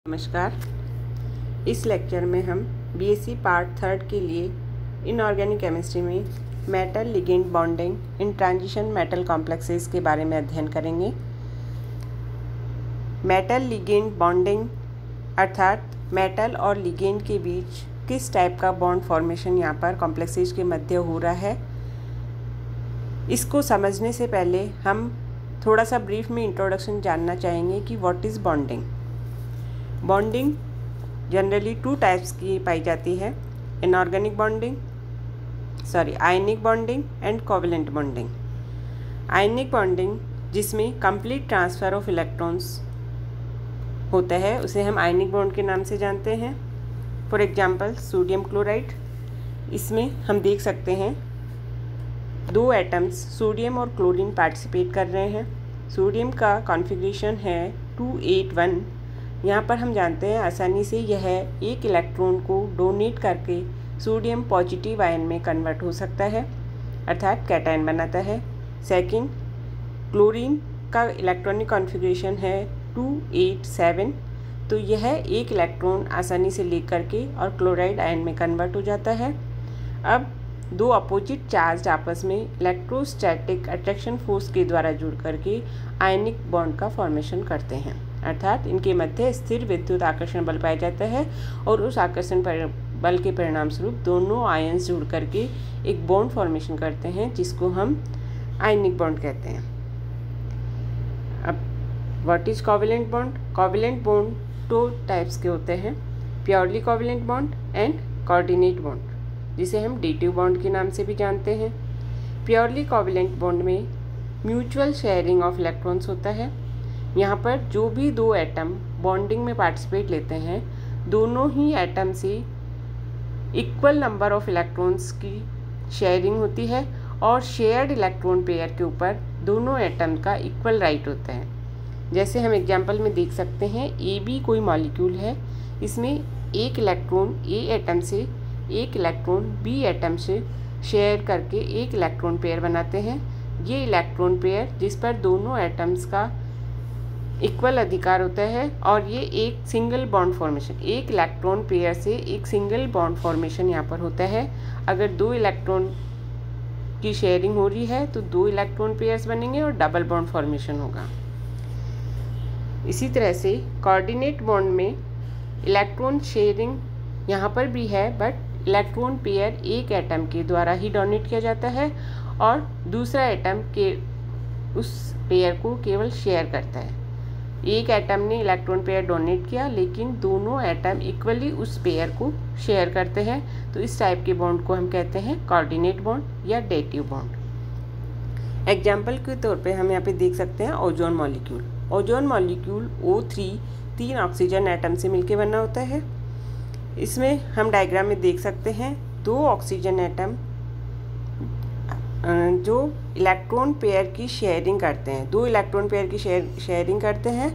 नमस्कार। इस लेक्चर में हम बीएससी पार्ट 3 के लिए इनऑर्गेनिक केमिस्ट्री में metal ligand bonding in transition metal complexes के बारे में अध्ययन करेंगे। मेटल लिगेंड बॉन्डिंग अर्थात मेटल और लिगेंड के बीच किस टाइप का बॉन्ड फॉर्मेशन यहाँ पर कॉम्प्लेक्सेस के मध्य हो रहा है, इसको समझने से पहले हम थोड़ा सा ब्रीफ में इंट्रोडक्शन जानना चाहेंगे कि what is bonding. Bonding generally 2 types की पाई जाती है, inorganic bonding ionic bonding and covalent bonding. Ionic bonding जिसमें कंप्लीट ट्रांसफ़र ऑफ इलेक्ट्रॉन्स होता है उसे हम आयनिक बॉन्ड के नाम से जानते हैं। फॉर एग्जांपल सोडियम क्लोराइड, इसमें हम देख सकते हैं 2 एटम्स सोडियम और क्लोरीन पार्टिसिपेट कर रहे हैं। सोडियम का कॉन्फ़िगरेशन है 281। यहाँ पर हम जानते हैं आसानी से यह एक इलेक्ट्रॉन को डोनेट करके सोडियम पॉजिटिव आयन में कन्वर्ट हो सकता है अर्थात कैटायन बनाता है। सेकंड, क्लोरीन का इलेक्ट्रॉनिक कॉन्फ़िगरेशन है 287, तो यह एक इलेक्ट्रॉन आसानी से लेकर के और क्लोराइड आयन में कन्वर्ट हो जाता है। अब 2 अपोजिट चार्ज आपस में इलेक्ट्रोस्टैटिक अट्रैक्शन फोर्स के द्वारा जुड़ करके आयनिक बॉन्ड का फॉर्मेशन करते हैं अर्थात इनके मध्य स्थिर विद्युत आकर्षण बल पाया जाता है और उस आकर्षण बल के परिणाम स्वरूप दोनों आयंस जुड़ करके एक बॉन्ड फॉर्मेशन करते हैं जिसको हम आयनिक बॉन्ड कहते हैं। अब what is covalent bond. Covalent bond 2 types के होते हैं, purely covalent bond and coordinate bond, जिसे हम डेटिव बॉन्ड के नाम से भी जानते हैं। प्योरली कोवेलेंट बॉन्ड में म्यूचुअल शेयरिंग ऑफ इलेक्ट्रॉन्स होता है। यहाँ पर जो भी 2 एटम बॉन्डिंग में पार्टिसिपेट लेते हैं दोनों ही एटम से इक्वल नंबर ऑफ इलेक्ट्रॉन्स की शेयरिंग होती है और शेयर्ड इलेक्ट्रॉन पेयर के ऊपर दोनों एटम का इक्वल राइट होता है। जैसे हम एग्जांपल में देख सकते हैं AB कोई मॉलिक्यूल है, इसमें एक इलेक्ट्रॉन A एटम से एक इलेक्ट्रॉन B एटम से शेयर करके एक इलेक्ट्रॉन पेयर बनाते हैं। ये इलेक्ट्रॉन पेयर जिस पर दोनों एटम्स का इक्वल अधिकार होता है और ये एक सिंगल बॉन्ड फॉर्मेशन, एक इलेक्ट्रॉन पेयर से एक सिंगल बॉन्ड फॉर्मेशन यहाँ पर होता है। अगर 2 इलेक्ट्रॉन की शेयरिंग हो रही है तो 2 इलेक्ट्रॉन पेयर्स बनेंगे और डबल बॉन्ड फॉर्मेशन होगा। इसी तरह से कोऑर्डिनेट बॉन्ड में इलेक्ट्रॉन शेयरिंग यहाँ पर भी है बट इलेक्ट्रॉन पेयर एक एटम के द्वारा ही डोनेट किया जाता है और दूसरा एटम के उस पेयर को केवल शेयर करता है। एक एटम ने इलेक्ट्रॉन पेयर डोनेट किया लेकिन दोनों एटम इक्वली उस पेयर को शेयर करते हैं, तो इस टाइप के बॉन्ड को हम कहते हैं कोऑर्डिनेट बॉन्ड या डेटिव बॉन्ड। एग्जाम्पल के तौर पे हम यहाँ पे देख सकते हैं ozone molecule. Ozone molecule O3 3 oxygen atom से मिलकर बना होता है। इसमें हम डायग्राम में देख सकते हैं 2 ऑक्सीजन एटम जो इलेक्ट्रॉन पेयर की शेयरिंग करते हैं, 2 इलेक्ट्रॉन पेयर की शेयरिंग करते हैं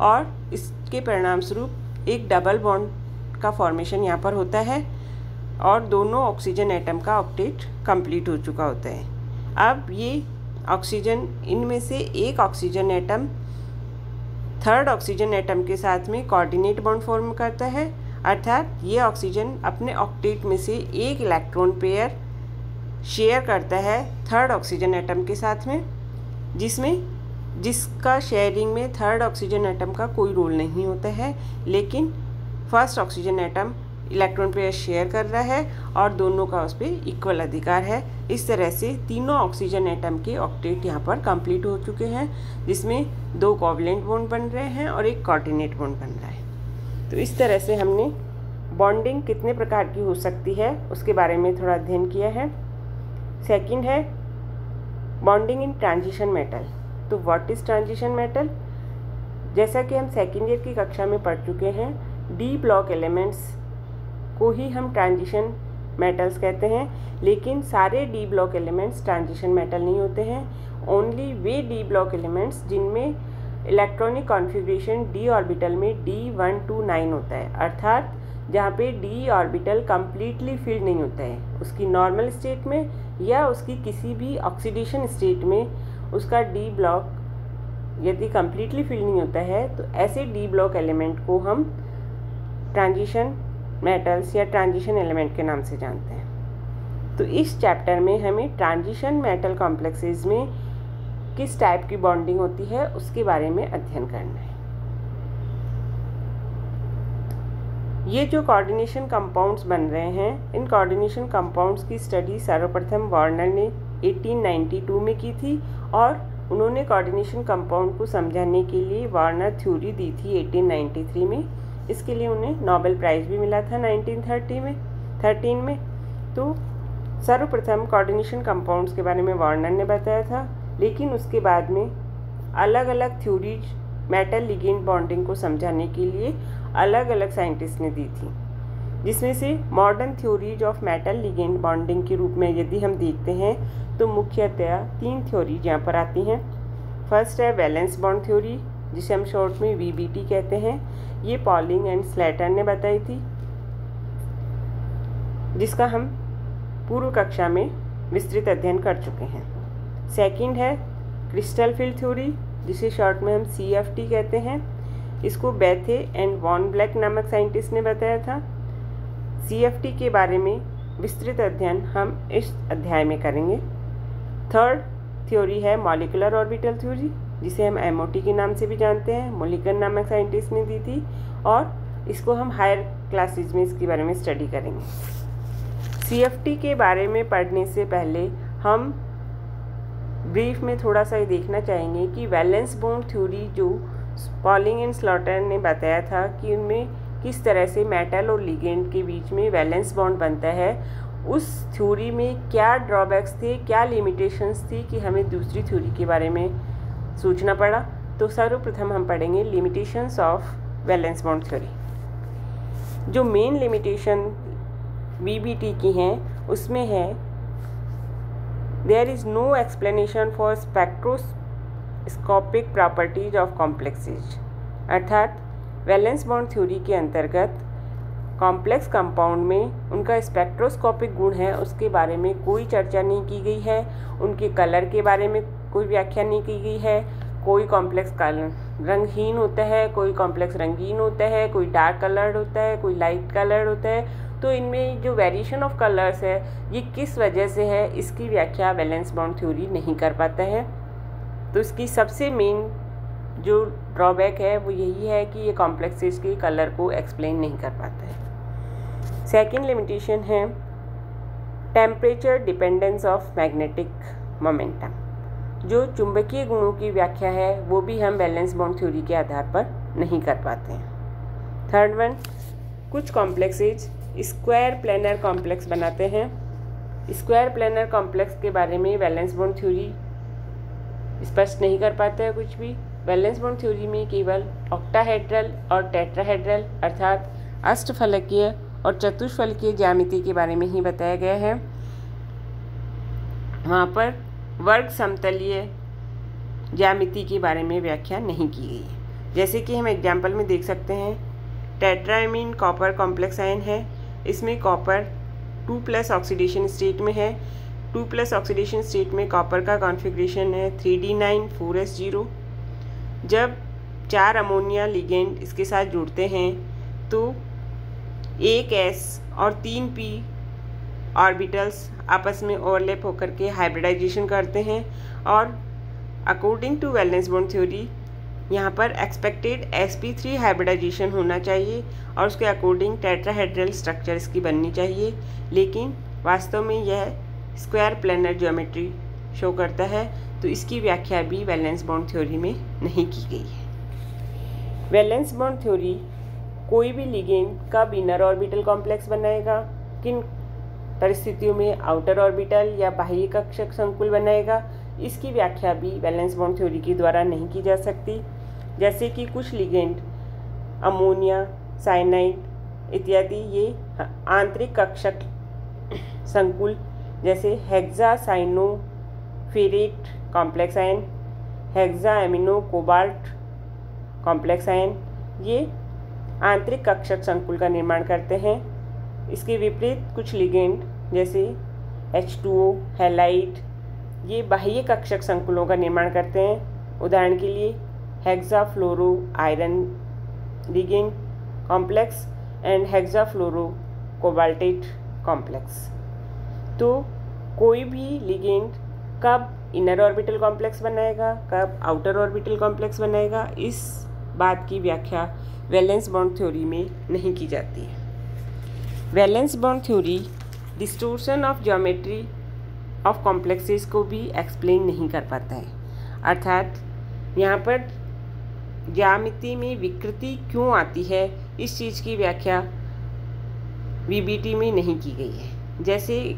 और इसके परिणाम स्वरूप एक डबल बॉन्ड का फॉर्मेशन यहाँ पर होता है और दोनों ऑक्सीजन एटम का ऑक्टेट कंप्लीट हो चुका होता है। अब ये ऑक्सीजन, इनमें से एक oxygen atom 3rd oxygen atom के साथ में कोऑर्डिनेट बॉन्ड फॉर्म करता है अर्थात ये ऑक्सीजन अपने ऑक्टेट में से एक इलेक्ट्रॉन पेयर शेयर करता है 3rd ऑक्सीजन एटम के साथ में, जिसका शेयरिंग में 3rd ऑक्सीजन एटम का कोई रोल नहीं होता है, लेकिन 1st oxygen atom electron pair share कर रहा है और दोनों का उस पर इक्वल अधिकार है। इस तरह से तीनों ऑक्सीजन एटम के ऑक्टेट यहाँ पर कंप्लीट हो चुके हैं, जिसमें 2 कोवेलेंट बॉन्ड बन रहे हैं और एक कोऑर्डिनेट बॉन्ड बन रहा है। तो इस तरह से हमने बॉन्डिंग कितने प्रकार की हो सकती है उसके बारे में थोड़ा अध्ययन किया है। सेकंड है बॉन्डिंग इन ट्रांजिशन मेटल। तो व्हाट इज़ ट्रांजिशन मेटल। जैसा कि हम सेकेंड ईयर की कक्षा में पढ़ चुके हैं, डी ब्लॉक एलिमेंट्स को ही हम ट्रांजिशन मेटल्स कहते हैं, लेकिन सारे D block elements transition metal नहीं होते हैं। Only way D block elements जिनमें इलेक्ट्रॉनिक कॉन्फ़िगरेशन d ऑर्बिटल में D1 to 9 होता है अर्थात जहाँ पे d ऑर्बिटल कम्प्लीटली फिल्ड नहीं होता है, उसकी नॉर्मल स्टेट में या उसकी किसी भी ऑक्सीडेशन स्टेट में उसका डी ब्लॉक यदि कम्प्लीटली फिल नहीं होता है तो ऐसे डी ब्लॉक एलिमेंट को हम ट्रांजिशन मेटल्स या ट्रांजिशन एलिमेंट के नाम से जानते हैं। तो इस चैप्टर में हमें ट्रांजिशन मेटल कॉम्प्लेक्सेस में किस टाइप की बॉन्डिंग होती है उसके बारे में अध्ययन करना है। ये जो कोऑर्डिनेशन कंपाउंड्स बन रहे हैं, इन कोऑर्डिनेशन कंपाउंड्स की स्टडी सर्वप्रथम वार्नर ने 1892 में की थी और उन्होंने कोऑर्डिनेशन कंपाउंड को समझाने के लिए वार्नर थ्योरी दी थी 1893 में। इसके लिए उन्हें नोबेल प्राइज़ भी मिला था 1913 में। तो सर्वप्रथम कोऑर्डिनेशन कंपाउंड्स के बारे में वार्नर ने बताया था, लेकिन उसके बाद में अलग अलग थ्योरीज मेटल लिगेंड बॉन्डिंग को समझाने के लिए अलग अलग साइंटिस्ट ने दी थी, जिसमें से modern theories of metal ligand bonding के रूप में यदि हम देखते हैं तो मुख्यतया 3 थ्योरीज यहाँ पर आती हैं। फर्स्ट है वैलेंस बॉन्ड थ्योरी, जिसे हम शॉर्ट में VBT कहते हैं। ये पॉलिंग एंड स्लेटर ने बताई थी, जिसका हम पूर्व कक्षा में विस्तृत अध्ययन कर चुके हैं। सेकंड है क्रिस्टल फील्ड थ्योरी, जिसे शॉर्ट में हम CFT कहते हैं। इसको बेथे एंड वॉन ब्लैक नामक साइंटिस्ट ने बताया था। CFT के बारे में विस्तृत अध्ययन हम इस अध्याय में करेंगे। थर्ड थ्योरी है मॉलिकुलर ऑर्बिटल थ्योरी, जिसे हम MOT के नाम से भी जानते हैं। मोलिकन नामक साइंटिस्ट ने दी थी और इसको हम हायर क्लासेज में इसके बारे में स्टडी करेंगे। CFT के बारे में पढ़ने से पहले हम ब्रीफ में थोड़ा सा ये देखना चाहेंगे कि वैलेंस बॉन्ड थ्योरी जो पॉलिंग एंड स्लॉटर ने बताया था कि उनमें किस तरह से मेटल और लिगेंड के बीच में वैलेंस बॉन्ड बनता है, उस थ्योरी में क्या ड्रॉबैक्स थे, क्या लिमिटेशंस थी कि हमें दूसरी थ्योरी के बारे में सोचना पड़ा। तो सर्वप्रथम हम पढ़ेंगे limitations of valence bond theory. जो मेन लिमिटेशन VBT की हैं उसमें है there is no explanation for spectroscopic properties of complexes, अर्थात वैलेंस बॉन्ड थ्योरी के अंतर्गत कॉम्प्लेक्स कंपाउंड में उनका स्पेक्ट्रोस्कोपिक गुण है उसके बारे में कोई चर्चा नहीं की गई है। उनके कलर के बारे में कोई व्याख्या नहीं की गई है। कोई कॉम्प्लेक्स रंगहीन होता है, कोई कॉम्प्लेक्स रंगीन होता है, कोई डार्क कलर्ड होता है, कोई लाइट कलर्ड होता है। तो इनमें जो वेरिएशन ऑफ कलर्स है ये किस वजह से है, इसकी व्याख्या वैलेंस बॉन्ड थ्योरी नहीं कर पाता है। तो इसकी सबसे मेन जो ड्रॉबैक है वो यही है कि ये कॉम्प्लेक्सेस के कलर को एक्सप्लेन नहीं कर पाता है। सेकेंड लिमिटेशन है temperature dependence of magnetic momentum. जो चुंबकीय गुणों की व्याख्या है वो भी हम वैलेंस बॉन्ड थ्योरी के आधार पर नहीं कर पाते हैं। थर्ड वन, कुछ कॉम्प्लेक्सेज स्क्वायर प्लेनर कॉम्प्लेक्स बनाते हैं। स्क्वायर प्लेनर कॉम्प्लेक्स के बारे में वैलेंस बॉन्ड थ्योरी स्पष्ट नहीं कर पाता है कुछ भी। वैलेंस बॉन्ड थ्योरी में केवल ऑक्टाहेड्रल और टेट्राहेड्रल अर्थात अष्टफलकीय और चतुष्फलकीय ज्यामिति के बारे में ही बताया गया है। वहाँ पर वर्ग समतलीय ज्यामिति के बारे में व्याख्या नहीं की गई है। जैसे कि हम एग्जाम्पल में देख सकते हैं, टेट्रामीन कॉपर कॉम्प्लेक्स आयन है। इसमें कॉपर 2+ ऑक्सीडेशन स्टेट में है। 2+ ऑक्सीडेशन स्टेट में कॉपर का कॉन्फ़िगरेशन है 3D9 4S0। जब 4 अमोनिया लिगेंड इसके साथ जुड़ते हैं तो 1S और 3P ऑर्बिटल्स आपस में ओवरलैप होकर के हाइब्रिडाइजेशन करते हैं और according to valence bond theory यहाँ पर एक्सपेक्टेड sp3 हाइब्रिडाइजेशन होना चाहिए और उसके अकॉर्डिंग टेट्राहेड्रल स्ट्रक्चर इसकी बननी चाहिए, लेकिन वास्तव में यह स्क्वायर प्लेनर ज्योमेट्री शो करता है। तो इसकी व्याख्या भी वैलेंस बॉन्ड थ्योरी में नहीं की गई है। वैलेंस बॉन्ड थ्योरी कोई भी लिगेंड का इनर ऑर्बिटल कॉम्प्लेक्स बनाएगा, किन परिस्थितियों में आउटर ऑर्बिटल या बाह्य कक्षक संकुल बनाएगा, इसकी व्याख्या भी वैलेंस बॉन्ड थ्योरी के द्वारा नहीं की जा सकती। जैसे कि कुछ लिगेंड अमोनिया, साइनाइड इत्यादि ये आंतरिक कक्षक संकुल जैसे hexacyanoferrate complex ion, hexa amino cobalt complex ion, ये आंतरिक कक्षक संकुल का निर्माण करते हैं। इसके विपरीत कुछ लिगेंड जैसे H2O, हैलाइड, ये बाह्य कक्षक संकुलों का निर्माण करते हैं। उदाहरण के लिए hexafluoro iron ligand complex and hexafluorocobaltate complex. तो कोई भी लिगेंड कब इनर ऑर्बिटल कॉम्प्लेक्स बनाएगा, कब आउटर ऑर्बिटल कॉम्प्लेक्स बनाएगा, इस बात की व्याख्या वैलेंस बॉन्ड थ्योरी में नहीं की जाती है। Valence bond theory distortion of geometry of complexes को भी एक्सप्लेन नहीं कर पाता है, अर्थात यहाँ पर ज्यामिति में विकृति क्यों आती है इस चीज़ की व्याख्या वीबीटी में नहीं की गई है। जैसे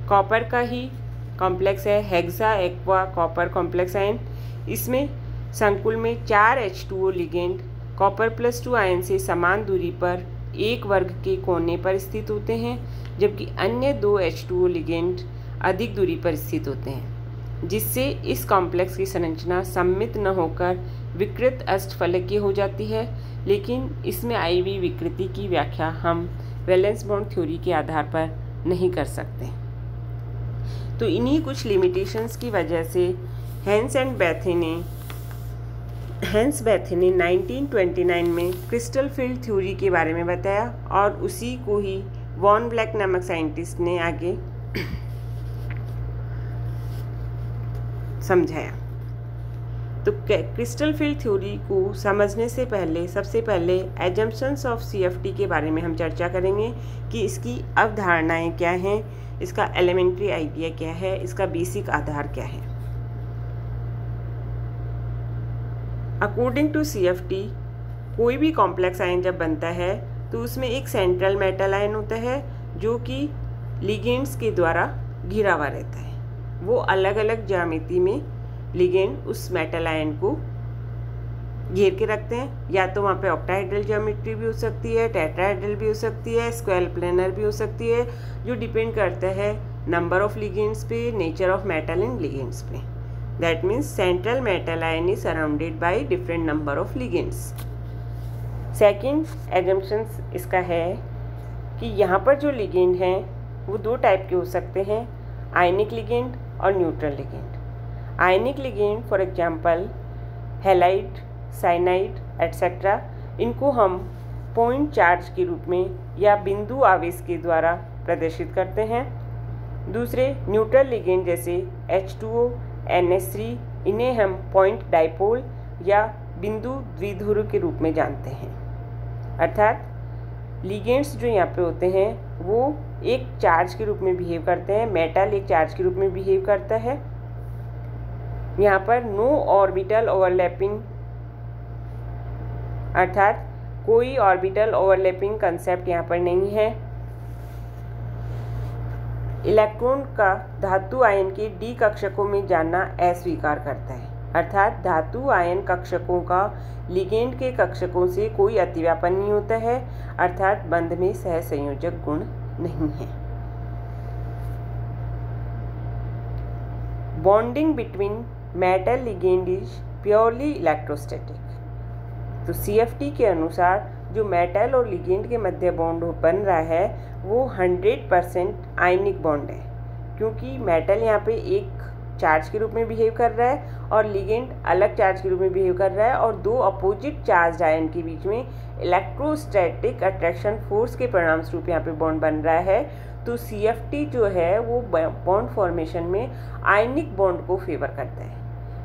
कॉपर का ही कॉम्प्लेक्स है hexa aqua copper complex ion, इसमें संकुल में 4 H2O लिगेंड कॉपर +2 आयन से समान दूरी पर एक वर्ग के कोने पर स्थित होते हैं, जबकि अन्य 2 H2O लिगेंड अधिक दूरी पर स्थित होते हैं, जिससे इस कॉम्प्लेक्स की संरचना सममित न होकर विकृत अष्टफलकीय हो जाती है। लेकिन इसमें आई हुई विकृति की व्याख्या हम वैलेंस बॉन्ड थ्योरी के आधार पर नहीं कर सकते। तो इन्हीं कुछ लिमिटेशंस की वजह से हेंस बैथे ने 1929 में क्रिस्टल फील्ड थ्योरी के बारे में बताया और उसी को ही वॉन ब्लैक नामक साइंटिस्ट ने आगे समझाया। तो क्रिस्टल फील्ड थ्योरी को समझने से पहले सबसे पहले एजम्पशंस ऑफ CFT के बारे में हम चर्चा करेंगे कि इसकी अवधारणाएं क्या हैं, इसका एलिमेंट्री आइडिया क्या है, इसका बेसिक आधार क्या है। अकॉर्डिंग टू CFT कोई भी कॉम्प्लेक्स आयन जब बनता है तो उसमें एक सेंट्रल मेटल आयन होता है जो कि लिगेंड्स के द्वारा घिरा हुआ रहता है। वो अलग अलग ज्यामिति में लिगेंड उस मेटल आयन को घेर के रखते हैं, या तो वहाँ पे ऑक्टाहेड्रल ज्योमेट्री भी हो सकती है, टेट्राहेड्रल भी हो सकती है, स्क्वायर प्लेनर भी हो सकती है, जो डिपेंड करता है नंबर ऑफ लिगेंड्स पे, nature of metal in ligands पे। That means central metal ion is surrounded by different number of ligands. Second assumptions इसका है कि यहाँ पर जो लिगेंड हैं वो 2 टाइप के हो सकते हैं, आयनिक लिगेंड और neutral ligand. Ionic ligand for example halide, cyanide etcetera, इनको हम पॉइंट चार्ज के रूप में या बिंदु आवेश के द्वारा प्रदर्शित करते हैं। दूसरे न्यूट्रल लिगेंड जैसे H2O, NH3, इन्हें हम पॉइंट डाइपोल या बिंदु द्विध्रुव के रूप में जानते हैं। अर्थात लिगेंड्स जो यहाँ पे होते हैं वो एक चार्ज के रूप में बिहेव करते हैं, मेटल एक चार्ज के रूप में बिहेव करता है। यहाँ पर नो ऑर्बिटल ओवरलैपिंग, अर्थात कोई ऑर्बिटल ओवरलैपिंग कंसेप्ट यहाँ पर नहीं है। इलेक्ट्रॉन का धातु आयन के डी कक्षकों में जाना अस्वीकार करता है, अर्थात धातु आयन कक्षकों का लिगेंड के कक्षकों से कोई अतिव्यापन नहीं होता है, अर्थात बंध में सहसंयोजक गुण नहीं है। Bonding between metal ligand is purely electrostatic. तो CFT के अनुसार जो मेटल और लिगेंड के मध्य बॉन्ड बन रहा है वो 100% आयनिक बॉन्ड है, क्योंकि मेटल यहाँ पे एक चार्ज के रूप में बिहेव कर रहा है और लिगेंड अलग चार्ज के रूप में बिहेव कर रहा है, और 2 अपोजिट चार्ज आयन के बीच में इलेक्ट्रोस्टैटिक अट्रैक्शन फोर्स के परिणाम स्वरूप यहाँ पे बॉन्ड बन रहा है। तो CFT जो है वो बॉन्ड फॉर्मेशन में आयनिक बॉन्ड को फेवर करता है।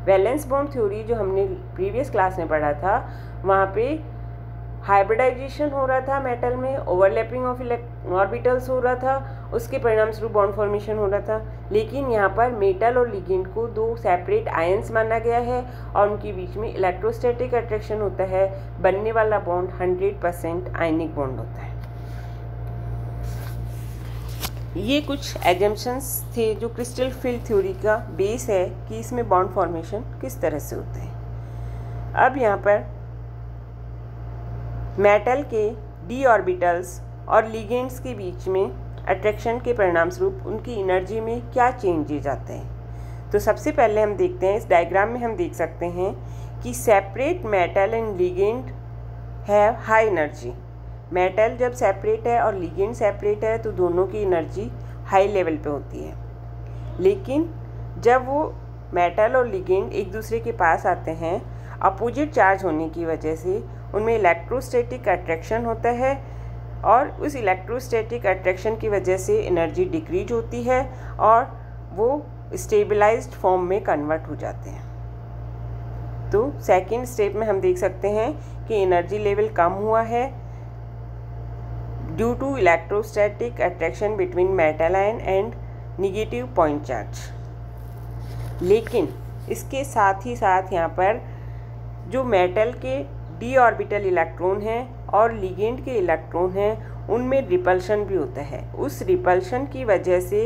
वैलेंस बॉन्ड थ्योरी जो हमने प्रीवियस क्लास में पढ़ा था वहाँ पे हाइब्रिडाइजेशन हो रहा था मेटल में, ओवरलैपिंग ऑफ ऑर्बिटल्स हो रहा था, उसके परिणाम स्वरूप बॉन्ड फॉर्मेशन हो रहा था। लेकिन यहाँ पर मेटल और लिगेंड को 2 सेपरेट आयंस माना गया है और उनके बीच में इलेक्ट्रोस्टैटिक अट्रैक्शन होता है, बनने वाला बॉन्ड 100% आयनिक बॉन्ड होता है। ये कुछ एजम्पशंस थे जो क्रिस्टल फील्ड थ्योरी का बेस है कि इसमें बॉन्ड फॉर्मेशन किस तरह से होता है। अब यहाँ पर मेटल के डी ऑर्बिटल्स और लिगेंड्स के बीच में अट्रैक्शन के परिणाम स्वरूप उनकी एनर्जी में क्या चेंजेज आते हैं। तो सबसे पहले हम देखते हैं, इस डायग्राम में हम देख सकते हैं कि separate metal and ligand have high energy. Metal जब सेपरेट है और लिगेंड सेपरेट है तो दोनों की एनर्जी हाई लेवल पे होती है। लेकिन जब वो मेटल और लिगेंड एक दूसरे के पास आते हैं, अपोजिट चार्ज होने की वजह से उनमें इलेक्ट्रोस्टैटिक अट्रैक्शन होता है, और उस इलेक्ट्रोस्टैटिक अट्रैक्शन की वजह से एनर्जी डिक्रीज होती है और वो स्टेबलाइज्ड फॉर्म में कन्वर्ट हो जाते हैं। तो सेकंड स्टेप में हम देख सकते हैं कि एनर्जी लेवल कम हुआ है due to electrostatic attraction between metal ion and negative point charge. लेकिन इसके साथ ही साथ यहाँ पर जो मेटल के डी ऑर्बिटल इलेक्ट्रॉन हैं और लिगेंड के इलेक्ट्रॉन हैं उनमें रिपल्शन भी होता है। उस रिपल्शन की वजह से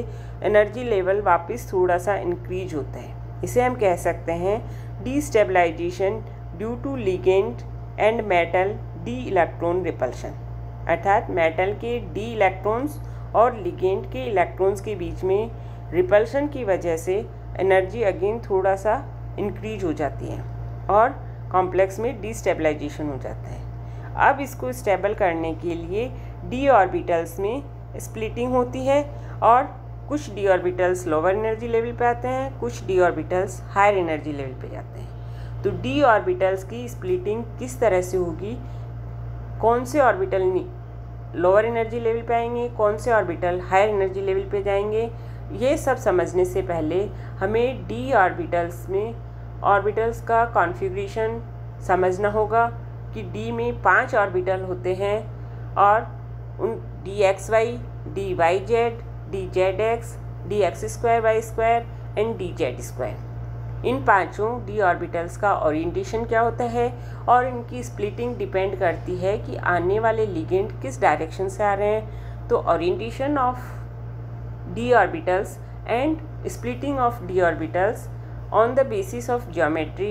एनर्जी लेवल वापस थोड़ा सा इंक्रीज होता है। इसे हम कह सकते हैं destabilization due to ligand and metal D electron repulsion, अर्थात मेटल के डी इलेक्ट्रॉन्स और लिगेंड के इलेक्ट्रॉन्स के बीच में रिपल्शन की वजह से एनर्जी अगेन थोड़ा सा इंक्रीज हो जाती है और कॉम्प्लेक्स में डीस्टेबलाइजेशन हो जाता है। अब इसको स्टेबल करने के लिए डी ऑर्बिटल्स में स्प्लिटिंग होती है और कुछ d orbitals lower energy level पे आते हैं, कुछ d orbitals higher energy level पे जाते हैं। तो डी ऑर्बिटल्स की स्प्लिटिंग किस तरह से होगी, कौन से ऑर्बिटल लोअर एनर्जी लेवल पे आएंगे, कौन से ऑर्बिटल हायर एनर्जी लेवल पे जाएंगे, ये सब समझने से पहले हमें डी ऑर्बिटल्स में ऑर्बिटल्स का कॉन्फ़िगरेशन समझना होगा कि डी में 5 ऑर्बिटल होते हैं और उन D X Y, D Y Z, D Z X, D X square Y square and D Z square. इन पांचों डी ऑर्बिटल्स का ओरिएंटेशन क्या होता है और इनकी स्प्लिटिंग डिपेंड करती है कि आने वाले लिगेंड किस डायरेक्शन से आ रहे हैं। तो orientation of D orbitals and splitting of d orbitals on the basis of geometry